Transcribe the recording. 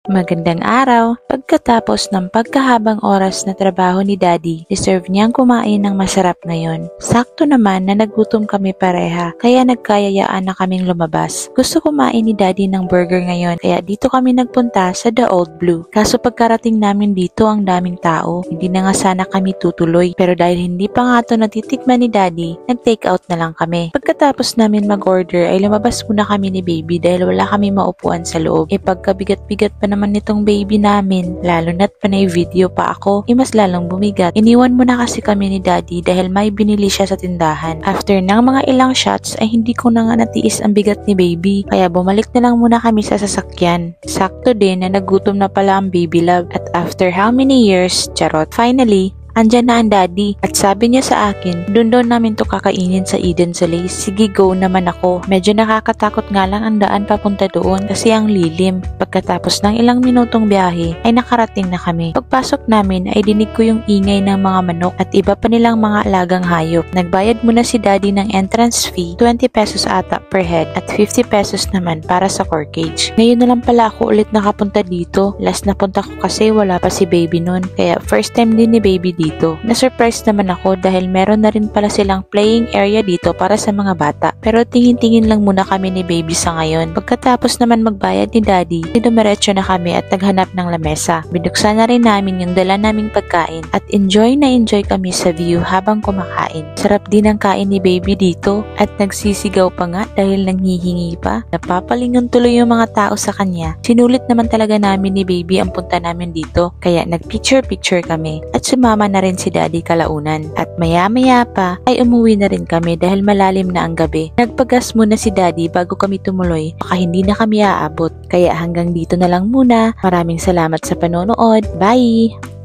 Magandang araw! Pagkatapos ng pagkahabang oras na trabaho ni Daddy, deserve niyang kumain ng masarap ngayon. Sakto naman na nagutom kami pareha, kaya nagkayayaan na kaming lumabas. Gusto kumain ni Daddy ng burger ngayon, kaya dito kami nagpunta sa The Old Blue. Kaso pagkarating namin dito ang daming tao, hindi na nga sana kami tutuloy. Pero dahil hindi pa nga ito natitikman ni Daddy, nag-take out na lang kami. Pagkatapos namin mag-order ay lumabas muna kami ni Baby dahil wala kami maupuan sa loob. Pagkabigat-bigat pa naman nitong baby namin, lalo na't panay video pa ako, mas lalong bumigat. Iniwan muna kasi kami ni Daddy dahil may binili siya sa tindahan. After ng mga ilang shots ay hindi ko na nga natiis ang bigat ni Baby, kaya bumalik na lang muna kami sa sasakyan. Sakto din na nagutom na pala ang Baby Love at after how many years, charot, finally, andyan na ang Daddy at sabi niya sa akin, doon namin to kakainin sa Eden Soleil. Sige, go naman ako. Medyo nakakatakot nga lang ang daan papunta doon kasi ang lilim. Pagkatapos ng ilang minutong biyahe ay nakarating na kami. Pagpasok namin ay dinig ko yung ingay ng mga manok at iba pa nilang mga alagang hayop. Nagbayad muna si Daddy ng entrance fee, 20 pesos ata per head at 50 pesos naman para sa cork cage. Ngayon na lang pala ako ulit nakapunta dito. Last na punta ko kasi wala pa si Baby nun. Kaya first time din ni Baby dito. Na-surprise naman ako dahil meron na rin pala silang playing area dito para sa mga bata. Pero tingin-tingin lang muna kami ni Baby sa ngayon. Pagkatapos naman magbayad ni Daddy, dumiretso na kami at naghanap ng lamesa. Binuksan na rin namin yung dala naming pagkain at enjoy kami sa view habang kumakain. Sarap din ang kain ni Baby dito at nagsisigaw pa nga dahil nanghihingi pa. Napapalingon tuloy yung mga tao sa kanya. Sinulit naman talaga namin ni Baby ang punta namin dito kaya nag-picture-picture kami at sumama na rin si Daddy kalaunan. At maya-maya pa ay umuwi na rin kami dahil malalim na ang gabi. Nagpagas muna si Daddy bago kami tumuloy, baka hindi na kami aabot. Kaya hanggang dito na lang muna. Maraming salamat sa panonood. Bye!